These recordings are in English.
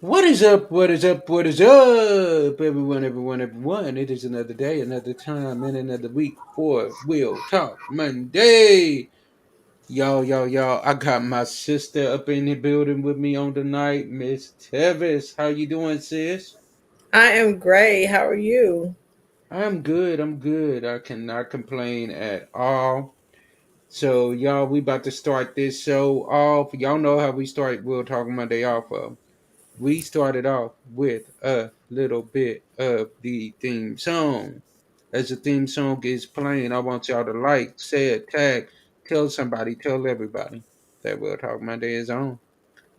What is up? What is up? What is up, everyone, everyone, everyone? It is another day, another time, and another week for We'll Talk Monday. Y'all. I got my sister up in the building with me on the night, Miss Tevis. How you doing, sis? I am great. How are you? I'm good. I'm good. I cannot complain at all. So, y'all, we about to start this show off. Y'all know how we start We'll Talk Monday off of. We started off with a little bit of the theme song. As the theme song is playing, I want y'all to like, share, tag, tell somebody, tell everybody that We'll Talk Monday is on.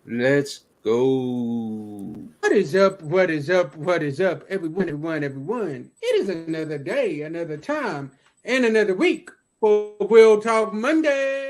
Let's go. What is up? What is up? What is up? Everyone, everyone. It is another day, another time, and another week for We'll Talk Monday.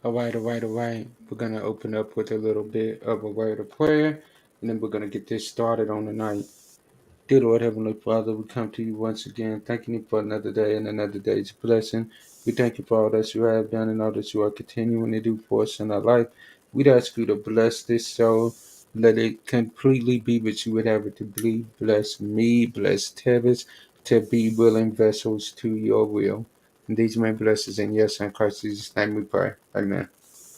All right. We're going to open up with a little bit of a word of prayer, and then we're going to get this started on the night. Dear Lord, Heavenly Father, we come to you once again, thanking you for another day and another day's blessing. We thank you for all that you have done and all that you are continuing to do for us in our life. We'd ask you to bless this show. Let it completely be what you would have it to be. Bless me, bless Tevis, to be willing vessels to your will. And these may blessings in yes, in Christ Jesus' name we pray. Amen.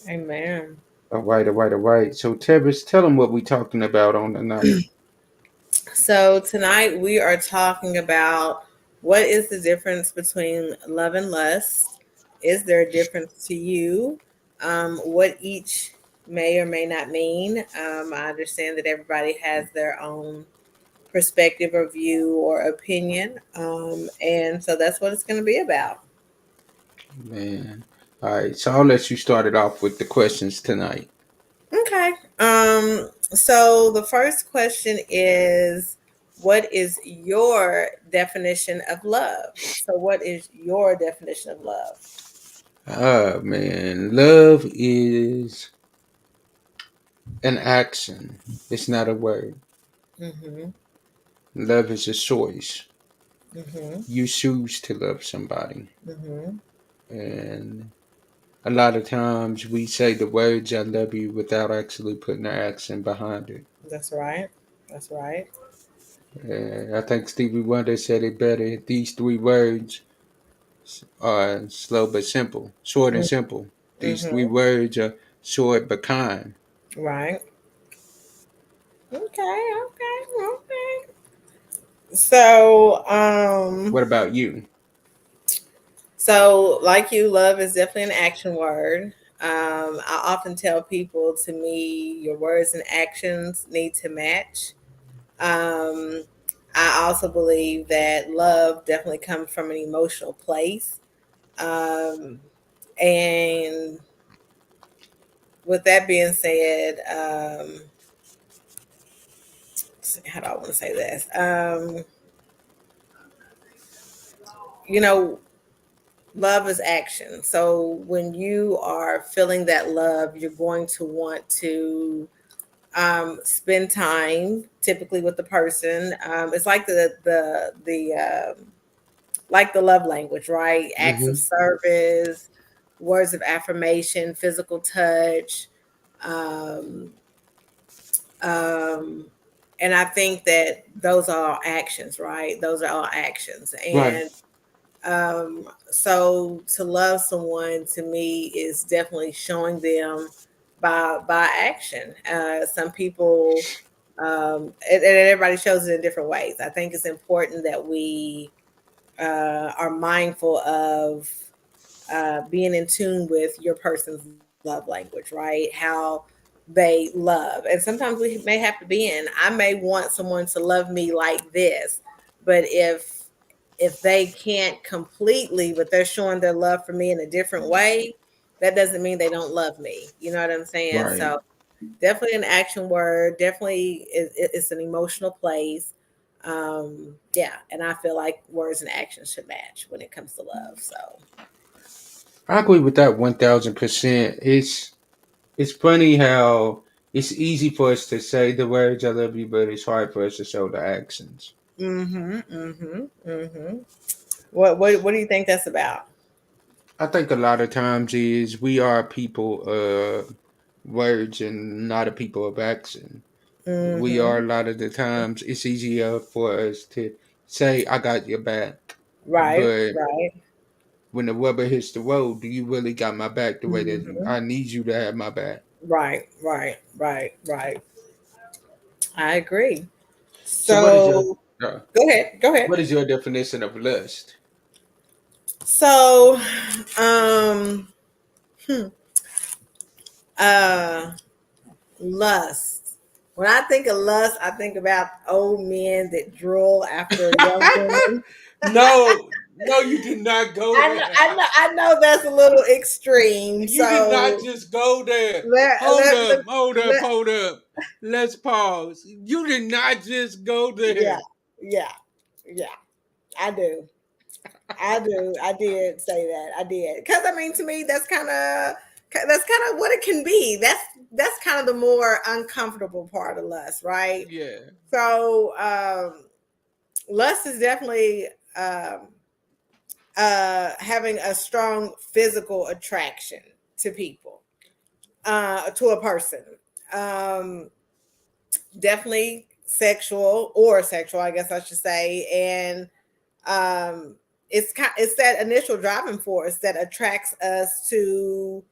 Amen. All right. So, Tevis, tell them what we're talking about on the night. So, tonight we are talking about what is the difference between love and lust? Is there a difference to you? What each may or may not mean. I understand that everybody has their own perspective or view or opinion. And so that's what it's going to be about. Man. All right. So I'll let you start it off with the questions tonight. Okay. So the first question is, what is your definition of love? So what is your definition of love? Ah, man. Love is an action, it's not a word. Mm-hmm. Love is a choice. Mm-hmm. You choose to love somebody. Mm-hmm. And a lot of times we say the words I love you without actually putting an action behind it. That's right. That's right. And I think Stevie Wonder said it better. These three words are slow but simple, short and simple. These three Mm-hmm. words are short but kind. Right. Okay. Okay. Okay. So, What about you? like you, love is definitely an action word. I often tell people, to me, your words and actions need to match. Um, I also believe that love definitely comes from an emotional place. Um, and with that being said, how do I want to say this? You know, love is action. So when you are feeling that love, you're going to want to spend time, typically with the person. It's like the love language, right? Acts of Mm-hmm. service, words of affirmation, physical touch. Um, um, and I think that those are all actions, right? Those are all actions. Right. So to love someone, to me, is definitely showing them by action. Some people, and everybody shows it in different ways. I think it's important that we are mindful of being in tune with your person's love language, right? How they love. And sometimes we may have to be in. I may want someone to love me like this, but if they can't completely, but they're showing their love for me in a different way, that doesn't mean they don't love me. You know what I'm saying? Right. So definitely an action word. Definitely, it's an emotional place. Yeah, and I feel like words and actions should match when it comes to love. So, I agree with that 1000%. It's funny how it's easy for us to say the words "I love you," but it's hard for us to show the actions. what do you think that's about? I think a lot of times is we are people of words and not a people of action. We are Mm-hmm. a lot of the times it's easier for us to say "I got your back," Right, but right. when the rubber hits the road, do you really got my back the way that Mm-hmm. I need you to have my back? Right, right, right, right. I agree. So, what is your So, go ahead, go ahead. what is your definition of lust? So, um, hmm, uh, lust. When I think of lust, I think about old men that drool after young women. No, no, you did not go there. I know that's a little extreme. You did not So just go there. let Hold let, up, let, hold up, let hold up. Let's pause. You did not just go yeah, there. yeah, yeah. I do. I do. I did say that. I did. Because I mean, to me, that's kind of what it can be. That's kind of the more uncomfortable part of lust, right? Yeah. So lust is definitely um, having a strong physical attraction to people, to a person. Um, Definitely sexual or sexual, I guess I should say, and it's that initial driving force that attracts us to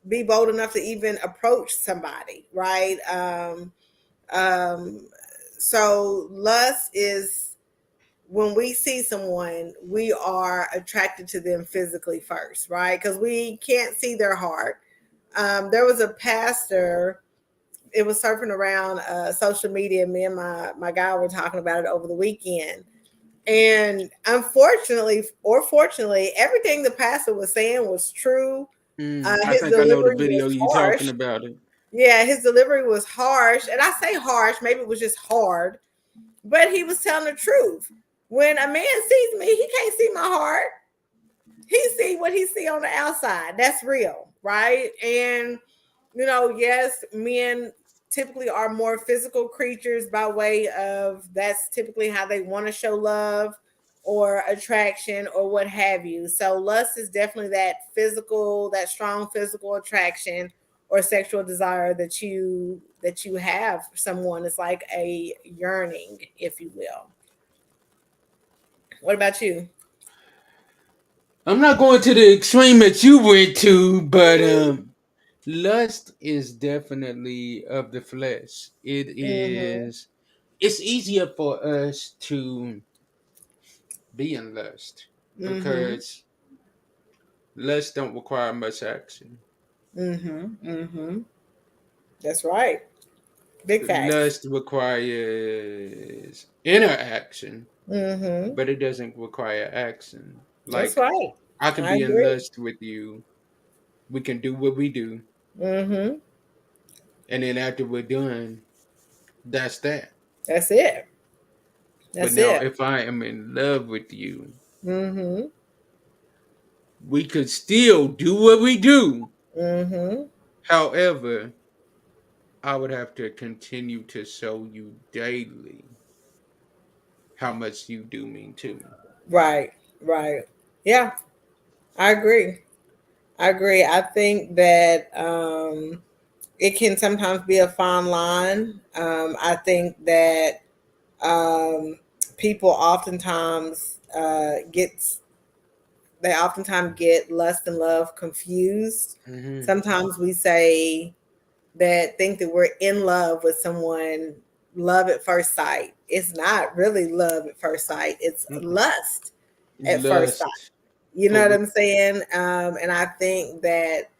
be bold enough to even approach somebody, right? Um, so lust is when we see someone, we are attracted to them physically first, right? Because we can't see their heart. There was a pastor, it was surfing around social media. Me and my guy were talking about it over the weekend, and unfortunately or fortunately, everything the pastor was saying was true. I His think I know the delivery was video you talking harsh. about it. Yeah, his delivery was harsh, and I say harsh, maybe it was just hard, but he was telling the truth. When a man sees me, he can't see my heart. He see what he see on the outside. That's real, right? And yes, men typically are more physical creatures by way of that's typically how they want to show love or attraction or what have you. So lust is definitely that strong physical attraction or sexual desire that you have for someone. It's like a yearning, if you will. What about you? I'm not going to the extreme that you went to, but lust is definitely of the flesh. Mm-hmm. It's easier for us to be in lust Mm-hmm. because lust don't require much action. Mm-hmm. Mm-hmm. That's right. Big facts. Lust requires interaction, Mm-hmm. but it doesn't require action. That's Like right. I can I be in agree. lust with you. We can do what we do, Mm-hmm. and then after we're done, that's that. That's it. But That's now, it. if I am in love with you, Mm-hmm. we could still do what we do. Mm-hmm. However, I would have to continue to show you daily how much you do mean to me. Right. Right. Yeah, I agree. I agree. I think that it can sometimes be a fine line. I think that um, people oftentimes they oftentimes get lust and love confused. Hmm. Sometimes we say that think that we're in love with someone, love at first sight. It's not really love at first sight, it's lust at first sight. Lust You know what for I'm saying? And I think that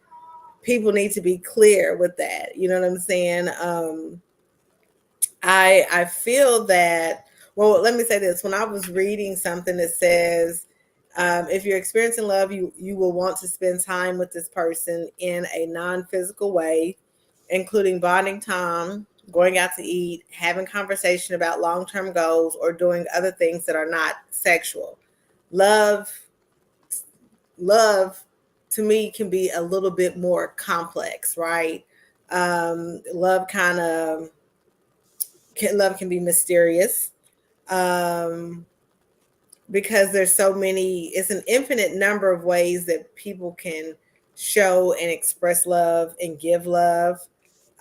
people need to be clear with that. You know what I'm saying? I feel that, well, let me say this. When I was reading something that says, if you're experiencing love, you will want to spend time with this person in a non-physical way, including bonding time, going out to eat, having conversation about long-term goals, or doing other things that are not sexual. Love, love, to me, can be a little bit more complex, right? Love kind of love can be mysterious, um, because there's so many. It's an infinite number of ways that people can show and express love and give love.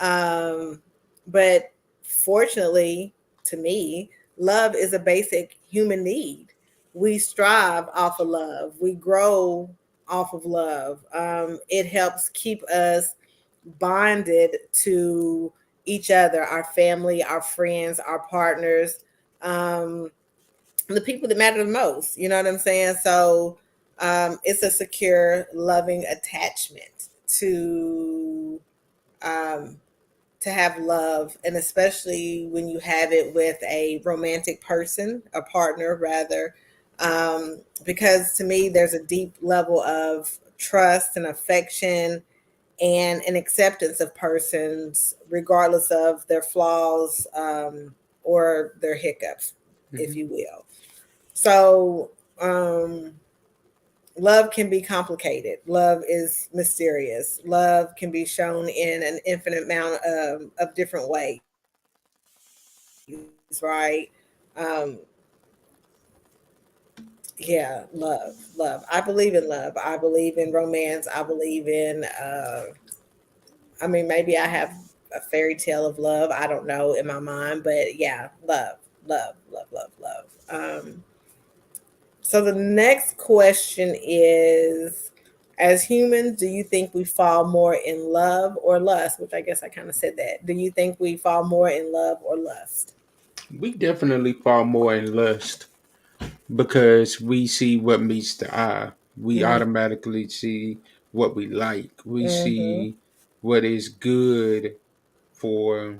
Um, but fortunately, to me, love is a basic human need. We strive off of love. We grow off of love. It helps keep us bonded to each other, our family, our friends, our partners, um, the people that matter the most. You know what I'm saying? So it's a secure, loving attachment um, to have love, and especially when you have it with a romantic person, a partner, rather. Because to me, there's a deep level of trust and affection and an acceptance of persons, regardless of their flaws, or their hiccups, if Mhm. you will. So, love can be complicated. Love is mysterious. Love can be shown in an infinite amount of different ways, right? Um, yeah, love. I believe in love. I believe in romance. I believe in I mean, maybe I have a fairy tale of love. I don't know in my mind, but yeah, love, love, love, love, love. So the next question is, as humans, do you think we fall more in love or lust? Which I guess I kind of said that. Do you think we fall more in love or lust? We definitely fall more in lust because we see what meets the eye. We Mm-hmm. automatically see what we like. We Mm-hmm. see what is good for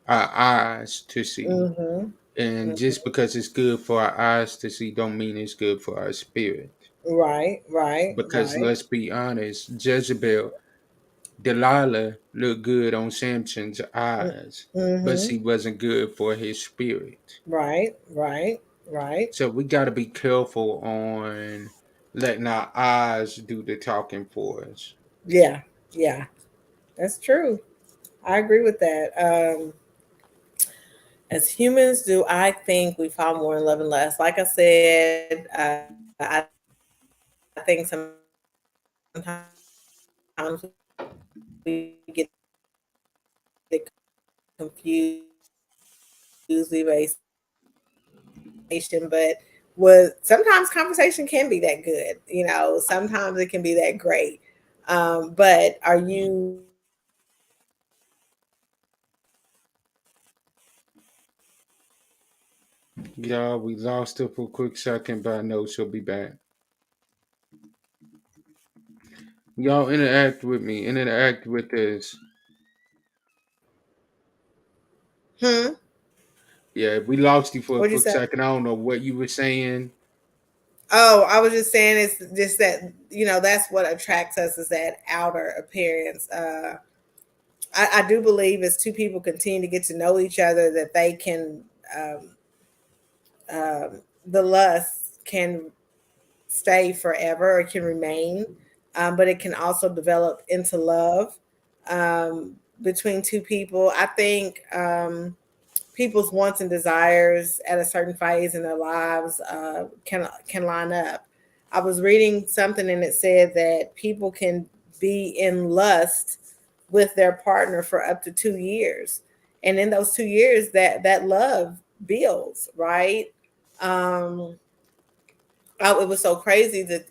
our eyes to see. Mm-hmm. And just because it's good for our eyes to see don't mean it's good for our spirit. Right, right, Because right. let's be honest, Jezebel, Delilah looked good on Samson's eyes, but Mm-hmm. she wasn't good for his spirit. Right, right, right. So we got to be careful on letting our eyes do the talking for us. Yeah, yeah, that's true. I agree with that. As humans, do I think we fall more in love and less? Like I said, I think sometimes we get it confused. We may say conversation, but sometimes conversation can be that good. You know, sometimes it can be that great. But are you Yeah, we lost her for a quick second, but I know she'll be back. Y'all interact with me, interact with us. hmm? Yeah, we lost you for a What'd you quick say? second. I don't know what you were saying. Oh, I was just saying it's just that, that's what attracts us, is that outer appearance. I do believe as two people continue to get to know each other that they can, um, the lust can stay forever or can remain, but it can also develop into love, between two people. I think people's wants and desires at a certain phase in their lives can line up. I was reading something and it said that people can be in lust with their partner for up to 2 years, and in those 2 years, that love builds, right? Um, it was so crazy that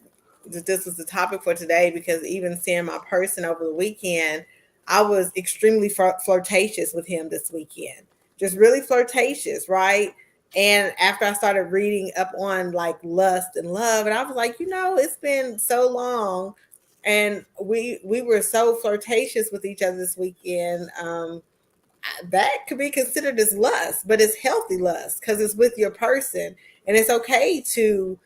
this was the topic for today, because even seeing my person over the weekend, I was extremely flirtatious with him this weekend. Just really flirtatious, right? And after I started reading up on like lust and love, and I was like, it's been so long And we were so flirtatious with each other this weekend. That could be considered as lust, but it's healthy lust because it's with your person, and it's okay to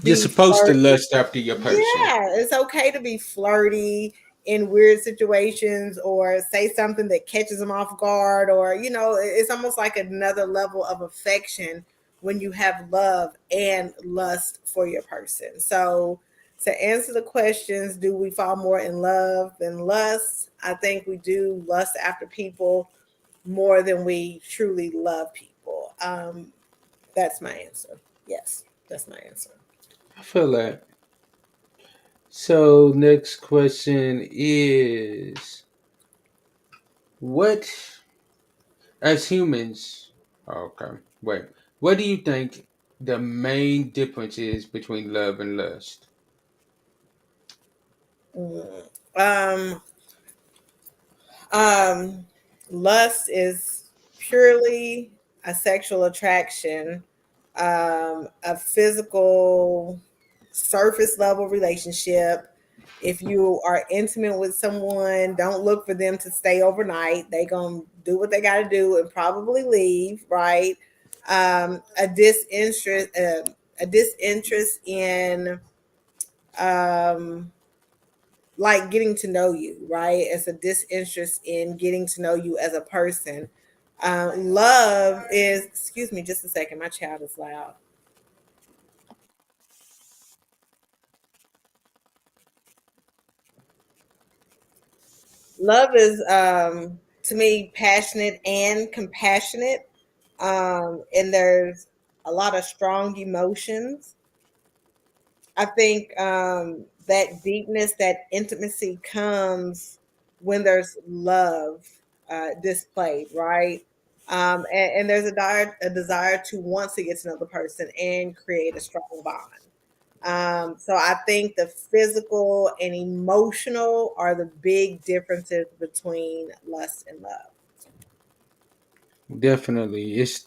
You're be supposed to flirty. lust after your person. Yeah, it's okay to be flirty in weird situations or say something that catches them off guard, or it's almost like another level of affection when you have love and lust for your person. So to answer the questions, do we fall more in love than lust? I think we do lust after people more than we truly love people. That's my answer. Yes, that's my answer. I feel that. So next question is what as humans okay. Wait. What do you think the main difference is between love and lust? Mm. Um, um, Lust is purely a sexual attraction, a physical surface level relationship. If you are intimate with someone, don't look for them to stay overnight. They gonna do what they got to do and probably leave, right? A disinterest, a disinterest in um, like getting to know you, right? It's a disinterest in getting to know you as a person. Love is, excuse me, just a second, my child is loud. Love is, to me, passionate and compassionate. And there's a lot of strong emotions. I think that deepness, that intimacy comes when there's love displayed, right? And there's a desire to want to get to know the person and create a strong bond. So I think the physical and emotional are the big differences between lust and love. Definitely. It's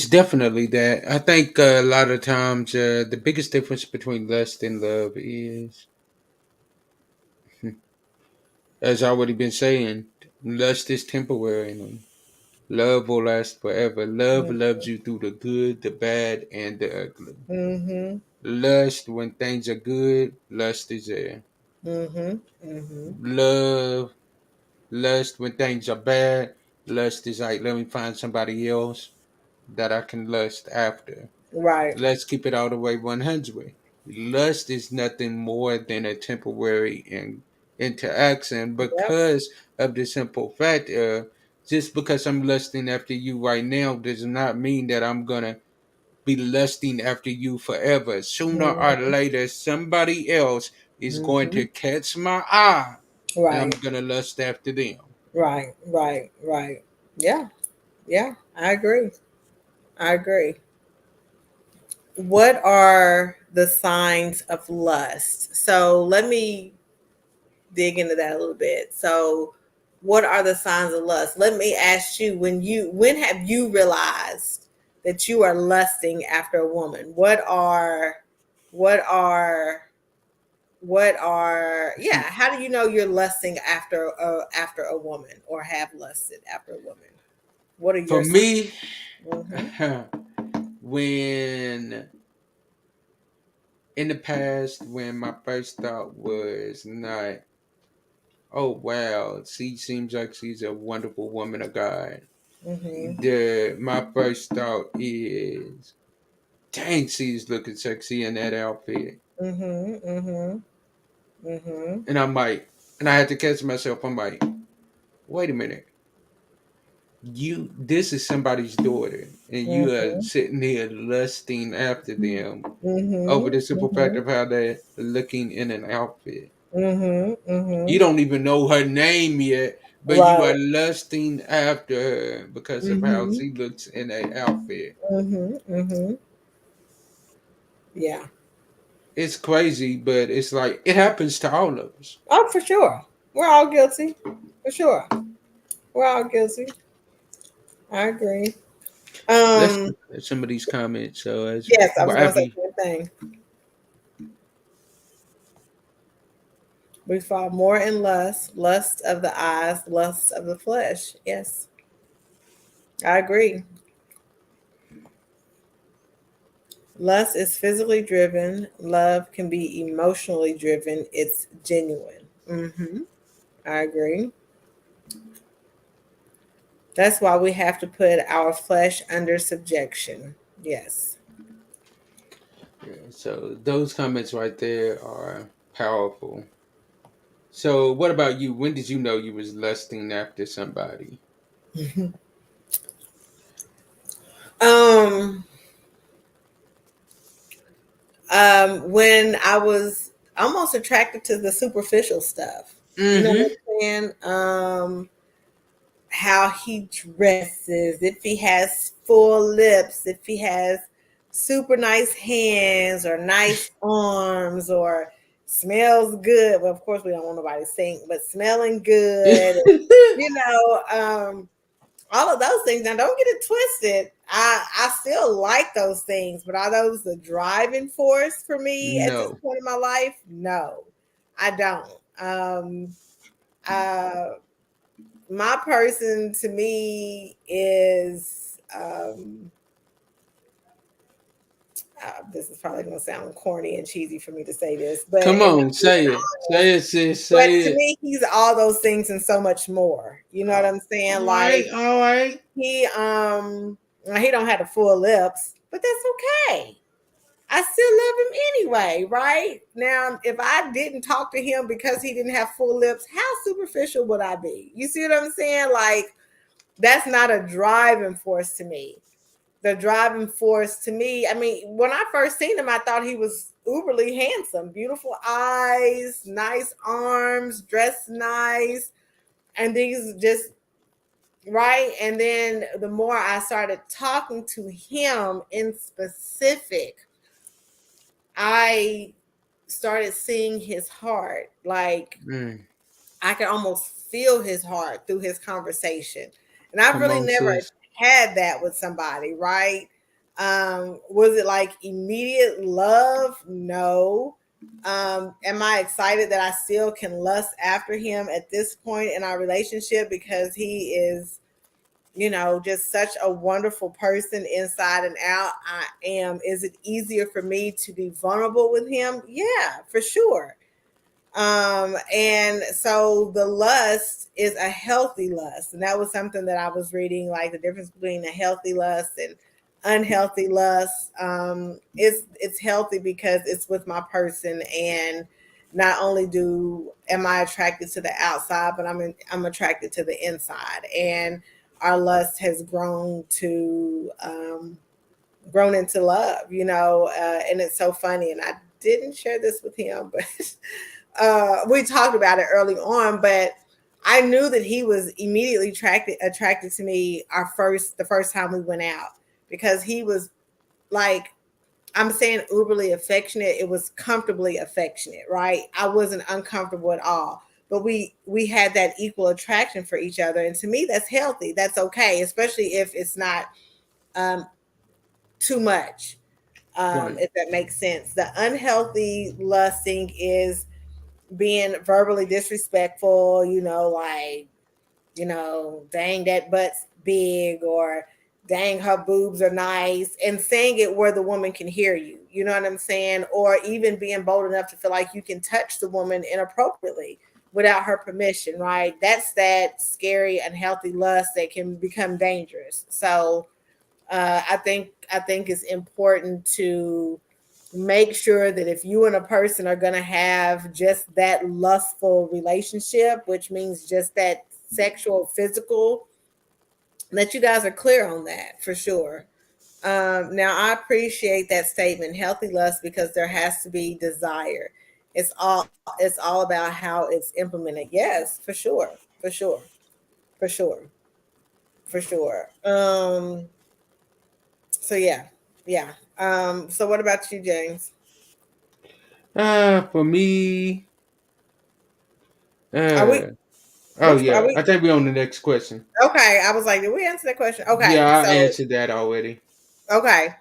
definitely that. I think a lot of times the biggest difference between lust and love is, as I already been saying, lust is temporary. Love will last forever. Love loves you through the good, the bad, and the ugly. Mm-hmm. Lust, when things are good, lust is there. Mm-hmm. Mm-hmm. Love, lust, when things are bad, lust is like, let me find somebody else that I can lust after. Right. Let's keep it all the way 100. Lust is nothing more than a temporary interaction Yep. because of the simple fact just because I'm lusting after you right now does not mean that I'm going to be lusting after you forever. Sooner or Mm-hmm. later, somebody else is going Mm-hmm. to catch my eye and I'm Right. going to lust after them. Right. Right. Right. Yeah. Yeah. I agree. I agree. What are the signs of lust? So let me dig into that a little bit. So, what are the signs of lust? Let me ask you, when have you realized that you are lusting after a woman? What are yeah, how do you know you're lusting after a woman or have lusted after a woman? What are For your signs? me, Mm-hmm. when in the past, when my first thought was not, oh wow, she seems like she's a wonderful woman of God. Mm-hmm. My first thought is, dang, she's looking sexy in that outfit. Mm-hmm. Mm-hmm. Mm-hmm. And I'm like, and I had to catch myself. I'm like, wait a minute. This is somebody's daughter, and you are Mm-hmm. sitting here lusting after them over Mm-hmm. the simple fact Mm-hmm. of how they're looking in an outfit. Mm-hmm. You Mm-hmm. don't even know her name yet, but you are Right. lusting after her because of how Mm-hmm. she looks in that outfit. Mm-hmm. Mm-hmm. Yeah. It's crazy, but it's like it happens to all of us. Oh, for sure. We're all guilty. For sure. We're all guilty. I agree. Let's Um, look at some of these comments. So as yes, I was gonna whatever, say the same thing. We fall more in lust, lust of the eyes, lust of the flesh. Yes, I agree. Lust is physically driven. Love can be emotionally driven. It's genuine. I agree. That's why we have to put our flesh under subjection. Yes. Yeah, so those comments right there are powerful. So what about you? When did you know you was lusting after somebody? um, when I was almost attracted to the superficial stuff. You know what Mm-hmm. I'm saying? How he dresses, if he has full lips, if he has super nice hands or nice arms or smells good. Well, of course, we don't want nobody to sing, but smelling good, you know, all of those things. Now, don't get it twisted. I still like those things, but are those the driving force for me at this No. point in my life? No, I don't. Uh, my person to me is this is probably going to sound corny and cheesy for me to say this, but Come and on, I'm being say it. honest, Say it, sis. but Say to it. me he's all those things and so much more, you know what I'm saying? All Like right, all right. he don't have the full lips, but that's okay. I still love him anyway, right? Now, if I didn't talk to him because he didn't have full lips, how superficial would I be? You see what I'm saying? Like, that's not a driving force to me. The driving force to me, I mean, when I first seen him, I thought he was uberly handsome, beautiful eyes, nice arms, dressed nice, and these just right. And then the more I started talking to him in specific, I started seeing his heart. Like Mm, I could almost feel his heart through his conversation. And I've come really on, never sis. had that with somebody, right? Was it like immediate love? No. Am I excited that I still can lust after him at this point in our relationship because he is, just such a wonderful person inside and out? I am. Is it easier for me to be vulnerable with him? Yeah, for sure. And so the lust is a healthy lust. And that was something that I was reading, like the difference between a healthy lust and unhealthy lust. It's healthy because it's with my person, and not only do am I attracted to the outside, but I'm attracted to the inside. And our lust has grown into love, and it's so funny. And I didn't share this with him, but we talked about it early on, but I knew that he was immediately attracted to me the first time we went out, because he was like, I'm saying uberly affectionate. It was comfortably affectionate, right? I wasn't uncomfortable at all. But we had that equal attraction for each other. And to me that's healthy. That's okay, especially if it's not um too much. Right. If that makes sense. The unhealthy lusting is being verbally disrespectful, like, dang, that butt's big, or dang, her boobs are nice, and saying it where the woman can hear you. You know what I'm saying? Or even being bold enough to feel like you can touch the woman inappropriately without her permission, right? That's that scary, unhealthy lust that can become dangerous. So I think it's important to make sure that if you and a person are going to have just that lustful relationship, which means just that sexual, physical, that you guys are clear on that for sure. Now, I appreciate that statement, healthy lust, because there has to be desire. It's all about how it's implemented. Yes, for sure, for sure, for sure, for sure. So yeah, yeah. So what about you, James? For me, Are we uh, oh which are yeah, we I think we're on the next question. okay? I was like, did we answer that question? Okay, Yeah, I so answered that already. okay,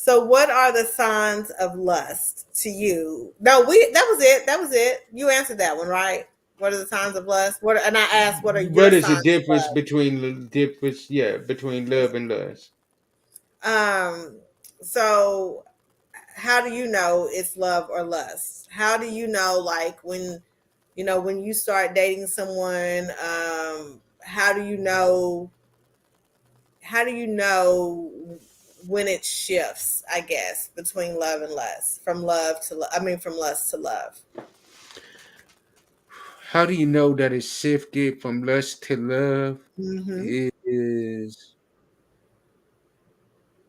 So what are the signs of lust to you? No, we that was it. That was it. You answered that one, right? What are the signs of lust? What and I asked what are your What is the signs of difference lust? between the difference? Yeah, between love and lust. Um so how do you know it's love or lust? How do you know like when when you start dating someone, how do you know when it shifts, I guess, between love and lust, from love to I mean from lust to love. How do you know that it's shifted from lust to love? Mhm. It is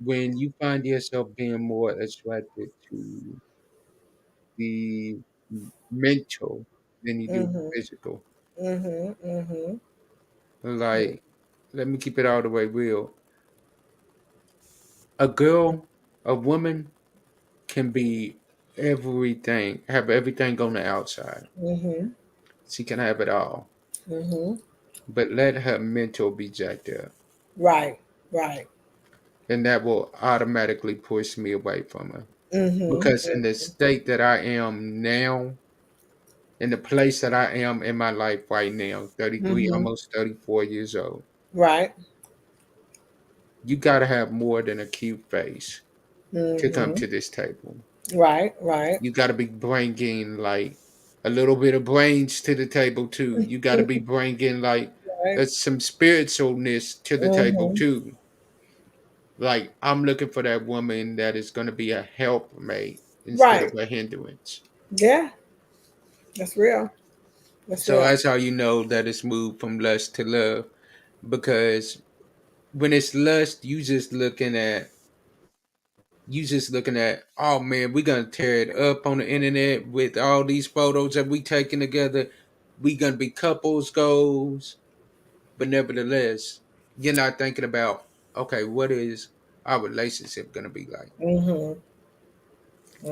when you find yourself being more attracted to the mental than you do the Mhm. physical. Mhm. Mhm. Like, let me keep it all the way real. A girl, a woman can be everything, have everything on the outside. Mhm. She can have it all. Mhm. But let her mental be jacked up. Right. Right. And that will automatically push me away from her. Mhm. Because in the state that I am now, in the place that I am in my life right now, 33, Mhm. almost 34 years old, Right. you got to have more than a cute face to come Mhm. to this table. Right. Right. You got to be bringing like a little bit of brains to the table too. You got to be bringing like Right. some spiritualness to the table Mhm. too. Like I'm looking for that woman that is going to be a helpmate instead Right. of a hindrance. Yeah, that's real. That's So real. that's how you know that it's moved from lust to love. Because when it's lust, you just looking at, oh man, we're gonna tear it up on the internet with all these photos that we taking together. We gonna be couples goals, but nevertheless, you're not thinking about, okay, what is our relationship gonna be like? Mhm.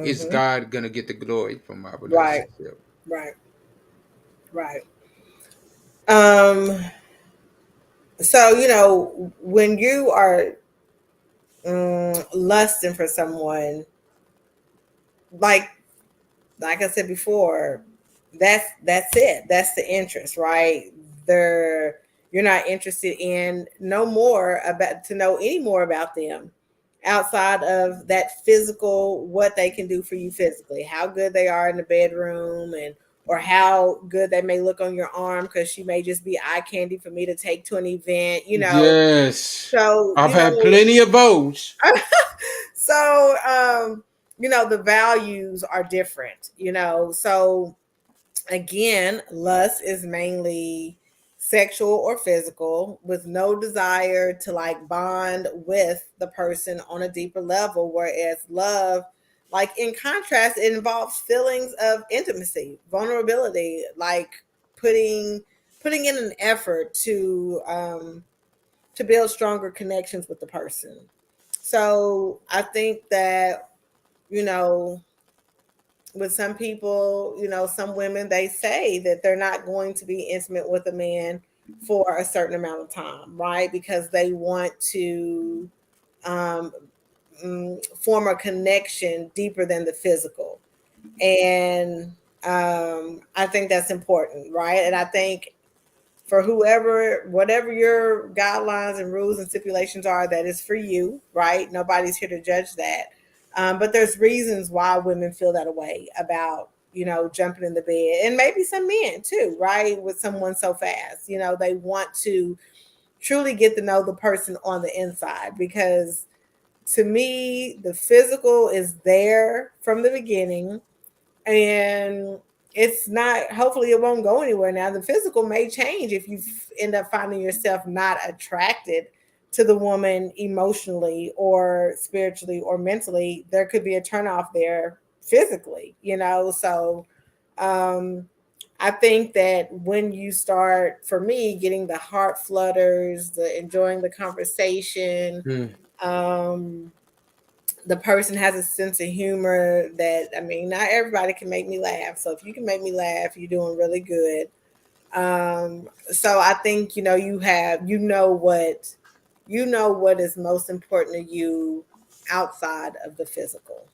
Is Mhm. God gonna get the glory from our Right. relationship? Right. Right. Um. So when you are lusting for someone, like like I said before, that's it. That's the interest, right? They're You're not interested in no more about to know any more about them outside of that physical, what they can do for you physically, how good they are in the bedroom, and or how good they may look on your arm because she may just be eye candy for me to take to an event. Yes. So I've had plenty of those. so the values are different. So again, lust is mainly sexual or physical with no desire to like bond with the person on a deeper level, whereas love, like in contrast, it involves feelings of intimacy, vulnerability, like putting putting in an effort to build stronger connections with the person. So I think that, you know, with some people, some women, they say that they're not going to be intimate with a man for a certain amount of time, right? Because they want to um, form a connection deeper than the physical. And I think that's important, right? And I think for whatever your guidelines and rules and stipulations are, that is for you, right? Nobody's here to judge that. But there's reasons why women feel that way about, jumping in the bed, and maybe some men too, right? With someone so fast, they want to truly get to know the person on the inside, because to me, the physical is there from the beginning, and it's not, hopefully it won't go anywhere. Now the physical may change if you end up finding yourself not attracted to the woman emotionally or spiritually or mentally. There could be a turnoff there physically. So um I think that when you start, for me, getting the heart flutters, the enjoying the conversation, Hmm. um the person has a sense of humor that, I mean, not everybody can make me laugh. So if you can make me laugh, you're doing really good. So I think, you know what is most important to you outside of the physical.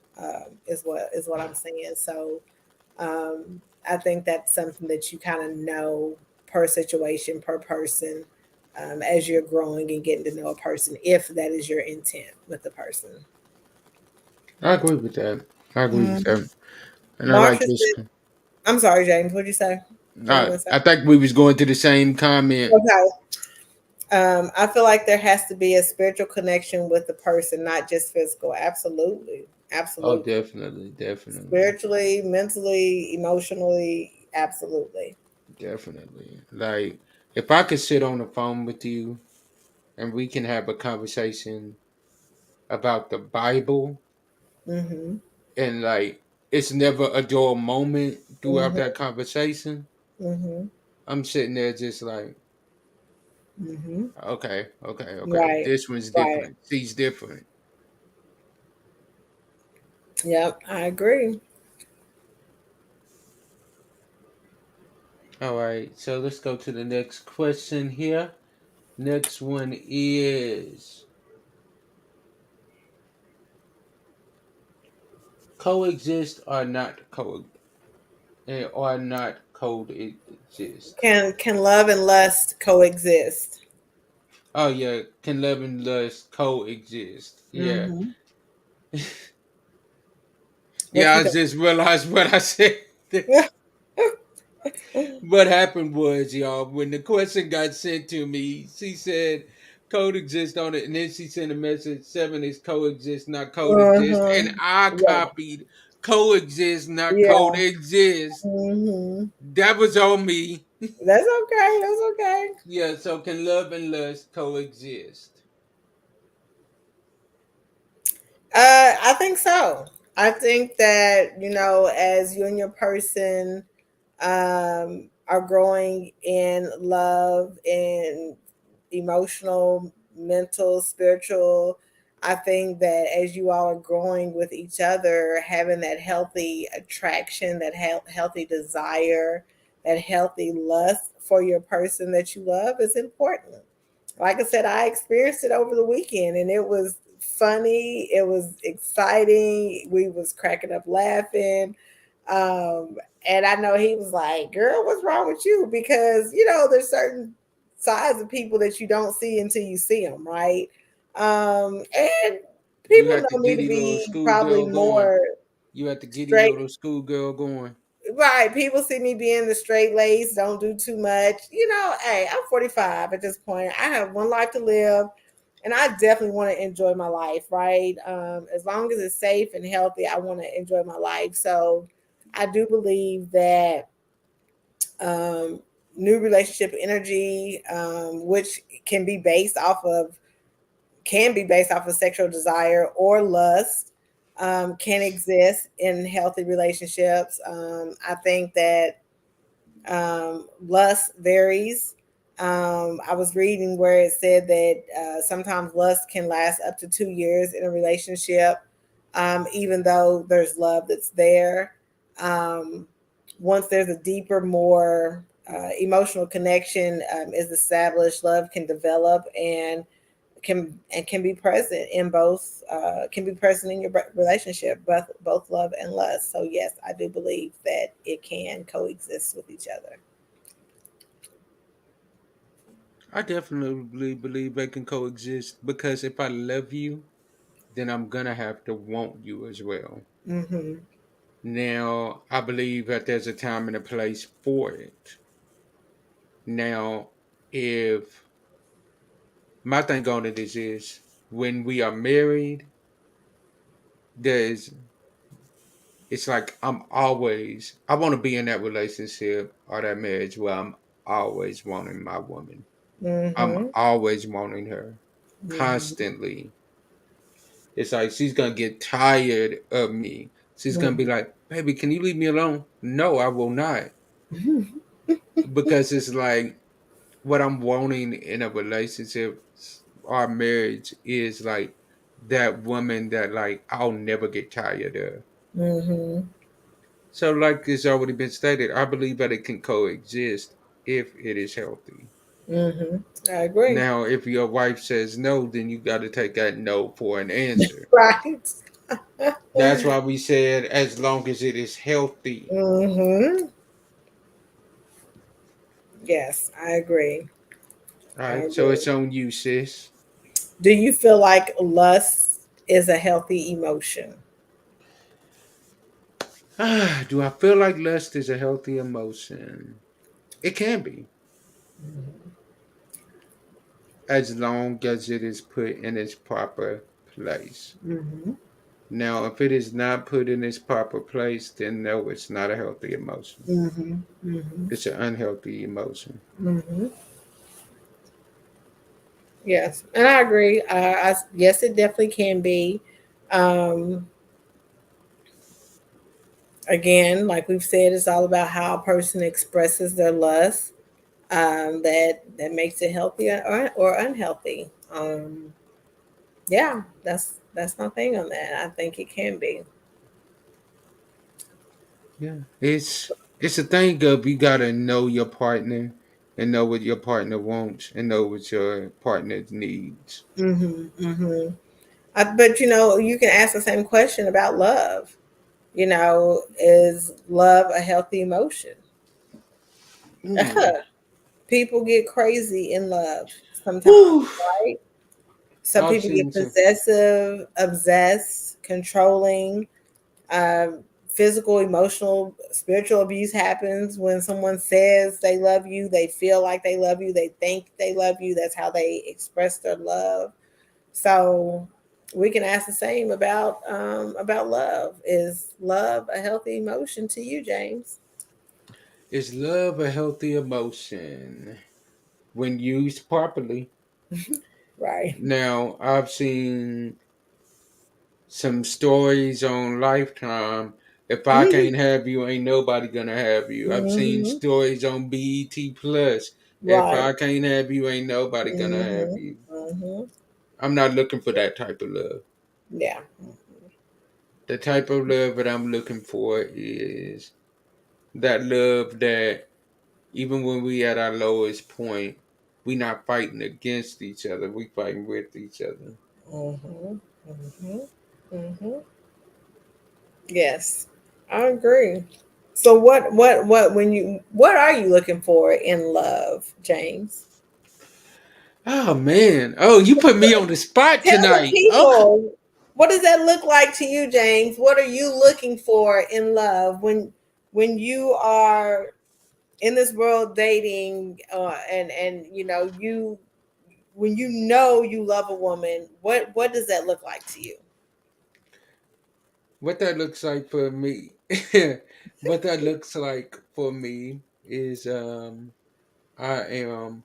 Is what I'm saying. So I think that's something that you kind of know per situation, per person, as you're growing and getting to know a person, if that is your intent with the person. I agree with that. I agree with Mm. that. And I like Marsha this. said, I'm sorry, James. What'd you say? What were you I, going to say? I think we was going to the same comment. Okay. I feel like there has to be a spiritual connection with the person, not just physical. Absolutely. Oh, Absolutely. definitely, definitely, Spiritually, mentally, emotionally, absolutely. definitely. Like, if I could sit on the phone with you and we can have a conversation about the Bible, Mm-hmm. and like it's never a dull moment throughout Mm-hmm. that conversation, Mm-hmm. I'm sitting there just like, Mm-hmm. okay, okay, okay. Right. This one's Right. different. She's different. Yep, I agree. All right, so let's go to the next question here. Next one is coexist or not coexist. Can love and lust coexist? Oh yeah, can love and lust coexist? Yeah, Mm-hmm. What yeah. you I just realized what I said. think? What happened was, y'all, when the question got sent to me, she said coexist on it, and then she sent a message: seven is coexist, not coexist, Uh-huh. and I Yeah. copied coexist, not Yeah. coexist. Mm-hmm. That was on me. That's okay. That's okay. Yeah, so can love and lust coexist? I think so. I think that, as you and your person are growing in love and emotional, mental, spiritual, I think that as you all are growing with each other, having that healthy attraction, that healthy desire, that healthy lust for your person that you love is important. Like I said, I experienced it over the weekend and it was funny. It was exciting. We was cracking up laughing. Um, and I know he was like, girl, what's wrong with you? Because, there's certain sides of people that you don't see until you see them, right? And You people had to know me get to your little be probably schoolgirl going. more You had to get your straight. little schoolgirl going. Right. People see me being the straight lace, don't do too much. Hey, I'm 45 at this point. I have one life to live and I definitely want to enjoy my life, right? As long as it's safe and healthy, I want to enjoy my life. So I do believe that um, new relationship energy, which can be based off of sexual desire or lust, can exist in healthy relationships. I think that lust varies. I was reading where it said that sometimes lust can last up to 2 years in a relationship, even though there's love that's there. Um, Once there's a deeper, more emotional connection is established, love can develop and can be present in both can be present in your relationship, both love and lust. So yes, I do believe that it can coexist with each other. I definitely believe they can coexist because if I love you, then I'm gonna have to want you as well. Mm-hmm. Now, I believe that there's a time and a place for it. Now, if my thing on it is when we are married, there's it's like I want to be in that relationship or that marriage where I'm always wanting my woman. I'm Mm-hmm. always wanting her Mm-hmm. constantly. It's like she's gonna get tired of me. She's gonna be like, "Baby, can you leave me alone?" No, I will not, Mm-hmm. because it's like what I'm wanting in a relationship or marriage is like that woman that like I'll never get tired of. Mm-hmm. So, like it's already been stated, I believe that it can coexist if it is healthy. Mm-hmm. I agree. Now, if your wife says no, then you got to take that no for an answer. Right. That's why we said as long as it is healthy. Mm-hmm. Yes, I agree. All I right, so agree. it's on you, sis. Do you feel like lust is a healthy emotion? Do I feel like lust is a healthy emotion? It can be, as long as it is put in its proper place. Mm-hmm. Now, if it is not put in its proper place, then no, it's not a healthy emotion. Mm-hmm. Mm-hmm. It's an unhealthy emotion. Mm-hmm. Yes, and I agree. Yes, it definitely can be. Um, Again, like we've said, it's all about how a person expresses their lust. That makes it healthy or unhealthy. Yeah, that's my thing on that. I think it can be. Yeah, it's a thing of you gotta know your partner and know what your partner wants and know what your partner needs. Mm-hmm. Mm-hmm. But you can ask the same question about love. Is love a healthy emotion? Mm. People get crazy in love sometimes, Whew. right? Some I've people seen get some. possessive, obsessed, controlling. Physical, emotional, spiritual abuse happens when someone says they love you. They feel like they love you. They think they love you. That's how they express their love. So we can ask the same about love. Is love a healthy emotion to you, James? Is love a healthy emotion when used properly? Right. Now, I've seen some stories on Lifetime. If I can't have you, ain't nobody gonna have you. I've seen Hmm. stories on BET Plus. If Right. I can't have you, ain't nobody gonna have Hmm. you. Hmm. I'm not looking for that type of love. Yeah. The type of love that I'm looking for is that love that even when we at our lowest point, we not fighting against each other. We fighting with each other. Hmm. Hmm. Hmm. Yes, I agree. So what are you looking for in love, James? Oh man. Oh, you put me on the spot Tell the tonight. Okay. people, what does that look like to you, James? What are you looking for in love when you are in this world dating, and you when you love a woman, what does that look like to you? What that looks like for me. What that looks like for me is I am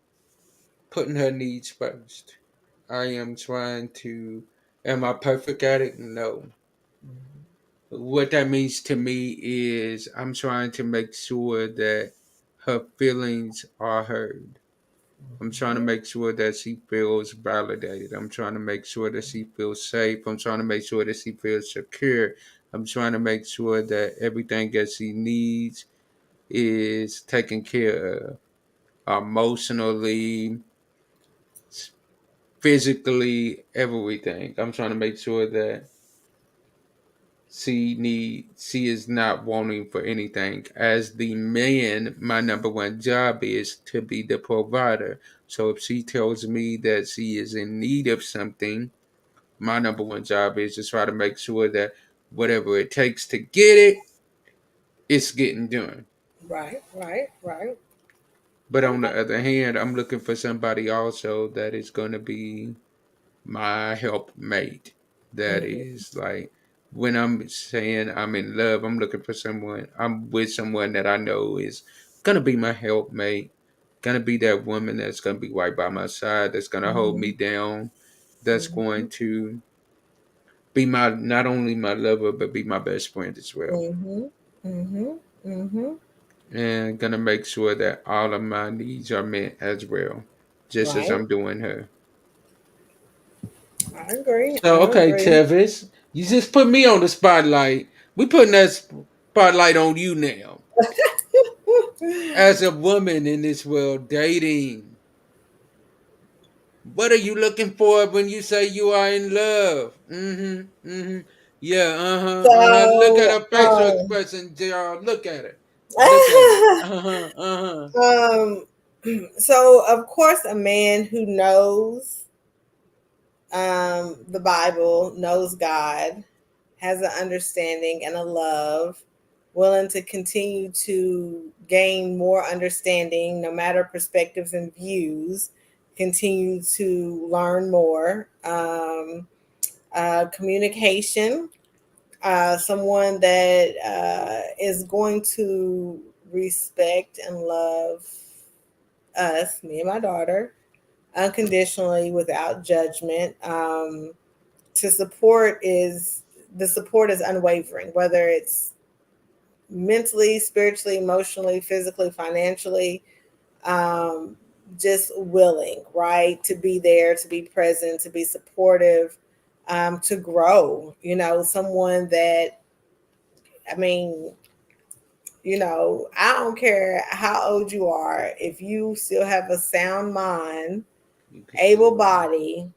putting her needs first. I am trying to am I perfect at it? No. What that means to me is I'm trying to make sure that her feelings are heard. I'm trying to make sure that she feels validated. I'm trying to make sure that she feels safe. I'm trying to make sure that she feels secure. I'm trying to make sure that everything that she needs is taken care of emotionally, physically, everything. I'm trying to make sure that she is not wanting for anything. As the man, my number one job is to be the provider. So if she tells me that she is in need of something, my number one job is to try to make sure that whatever it takes to get it, it's getting done. Right, right, right. But on Okay. the other hand, I'm looking for somebody also that is going to be my helpmate. That Hmm. is like when I'm saying I'm in love, I'm looking for someone, I'm with someone that I know is gonna be my helpmate, gonna be that woman that's gonna be right by my side, that's gonna hold me Hmm. down, that's Hmm. going to be my not only my lover but be my best friend as well. Hmm. Hmm. Hmm. And gonna make sure that all of my needs are met as well, just as Right. I'm doing her. I agree. So I okay, agree. Tevis, you just put me on the spotlight. We putting that spotlight on you now. As a woman in this world dating, What are you looking for when you say you are in love? Mm-hmm. Mm-hmm. Yeah, uh-huh. Uh-huh. Look at So, her facial um, expression, JR. Look at it. Look at it. Uh-huh. Uh-huh. um, so of course, a man who knows the Bible, knows God, has an understanding and a love, willing to continue to gain more understanding, no matter perspectives and views, continue to learn more. Communication, someone that is going to respect and love us, me and my daughter, unconditionally without judgment. To support is the support is unwavering, whether it's mentally, spiritually, emotionally, physically, financially, um, just willing, right, to be there, to be present, to be supportive, to grow. Someone that, I mean, I don't care how old you are, if you still have a sound mind, You can still able learn. body,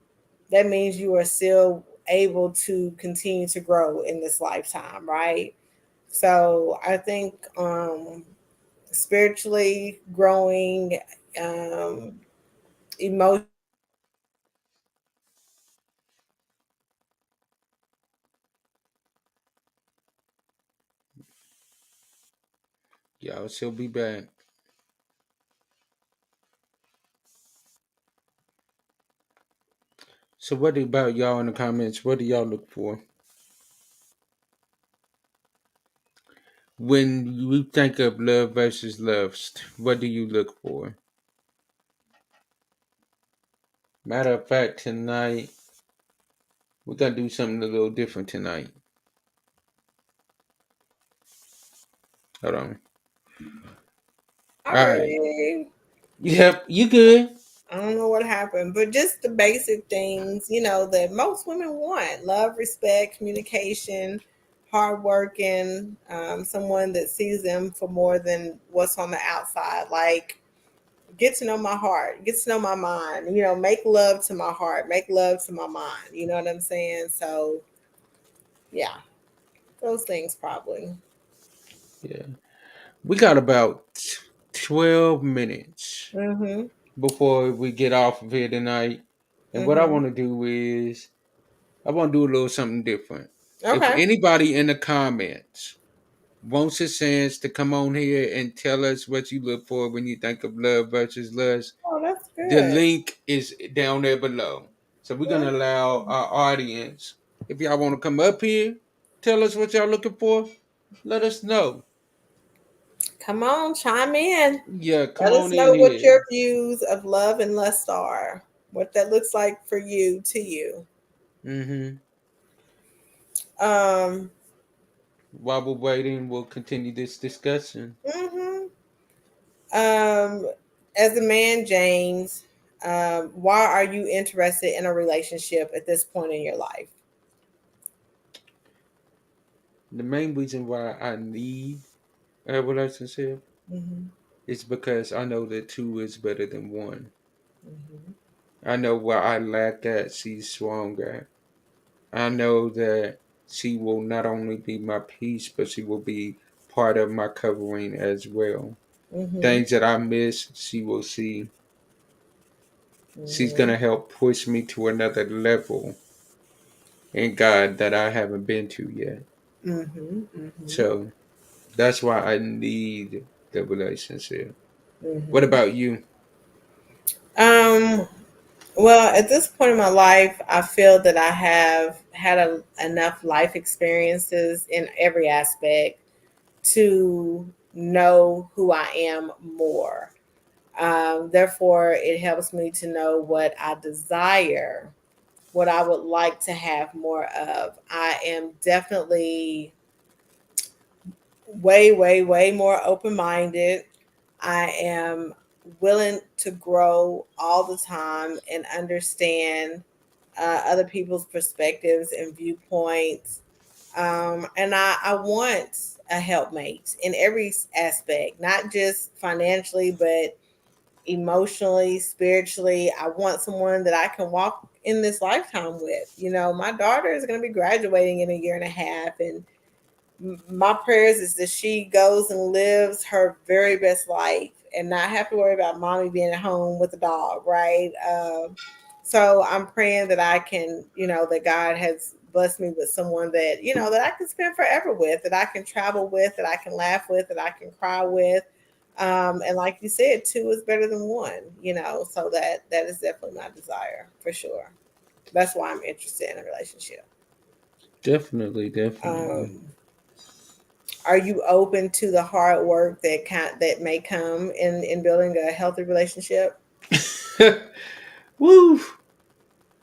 that means you are still able to continue to grow in this lifetime, right? So I think spiritually growing, um, emotionally Y'all still be back. So what about y'all in the comments? What do y'all look for? When you think of love versus lust, what do you look for? Matter of fact, tonight we're gonna do something a little different tonight. Hold on. All right. already. Yep, you good. I don't know what happened, but just the basic things, that most women want: love, respect, communication, hardworking, someone that sees them for more than what's on the outside. Like, get to know my heart, get to know my mind, make love to my heart, make love to my mind. You know what I'm saying? So, yeah, those things probably. Yeah. We got about 12 minutes Mm before we get off of here tonight. hmm. And Mm what I hmm. want to do is, I want to do a little something different. If Okay. anybody in the comments wants a chance to come on here and tell us what you look for when you think of love versus lust, Oh, that's the good. link is down there below. So we're going to allow our audience, if y'all want to come up here, tell us what y'all looking for, let us know. Come on, chime in. Yeah, come Let us on in know what your here. views of love and lust are, what that looks like for you, to you. Mm-hmm. Um, While we're waiting, we'll continue this discussion. hmm as a man, James, why are you interested in a relationship at this point in your life? The main reason why I need a relationship Hmm. is because I know that two is better than one. Hmm. I know where I lack at, she's strong at. I know that she will not only be my peace, but she will be part of my covering as well. Hmm. Things that I miss, she will see. She's Hmm. gonna help push me to another level in God that I haven't been to yet. Hmm. Hmm. So that's why I need the relationship. What Hmm. about you? Um, well, at this point in my life, I feel that I have had enough life experiences in every aspect to know who I am more. Therefore, it helps me to know what I desire, what I would like to have more of. I am definitely way, way, way more open minded. I am willing to grow all the time and understand other people's perspectives and viewpoints. And I want a helpmate in every aspect, not just financially, but emotionally, spiritually. I want someone that I can walk in this lifetime with. You know, my daughter is going to be graduating in a year and a half, and my prayers is that she goes and lives her very best life and not have to worry about mommy being at home with the dog, right? So I'm praying that I can, you know, that God has blessed me with someone that, you know, that I can spend forever with, that I can travel with, that I can laugh with, that I can cry with. And like you said, two is better than one, you know, so that is definitely my desire for sure. That's why I'm interested in a relationship. Definitely, definitely. Um, are you open to the hard work that may come in building a healthy relationship? Woo!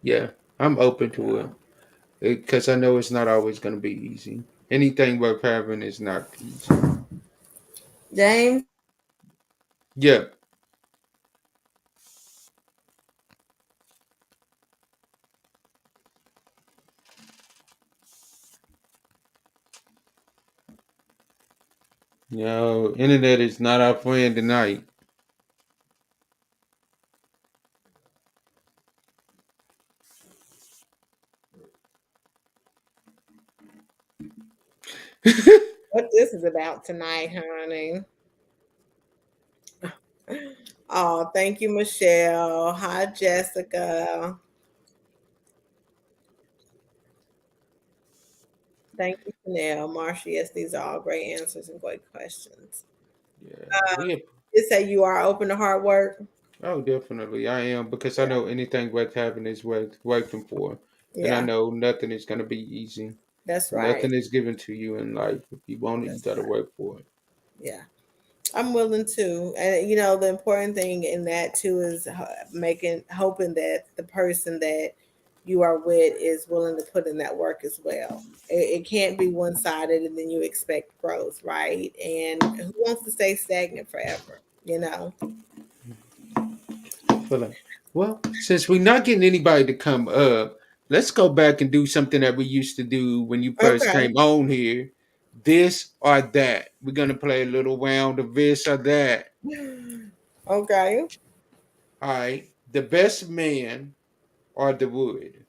Yeah, I'm open to Uh, it because I know it's not always going to be easy. Anything worth having is not easy. James, Yeah. No, internet is not our friend tonight. what this is about tonight, honey? Oh, thank you, Michelle. Hi, Jessica. Thank you, Chanel. Marsha, yes, these are all great answers and great questions. Yeah, we. You say you are open to hard work? Oh, definitely, I am because I Yeah, know anything worth having is worth working for, and I yeah, know nothing is going to be easy. that's right. Nothing is given to you in life. If you want it, you That's got to right. work for it. Yeah. I'm willing to. And you know, the important thing in that too is hoping that the person that you are with is willing to put in that work as well. It can't be one sided and then you expect growth, right? And who wants to stay stagnant forever, you know? I feel like, well, since we're not getting anybody to come up, let's go back and do something that we used to do when you first Okay. came on here. This or that. We're gonna play a little round of this or that. Okay. All right. The best man or the wood?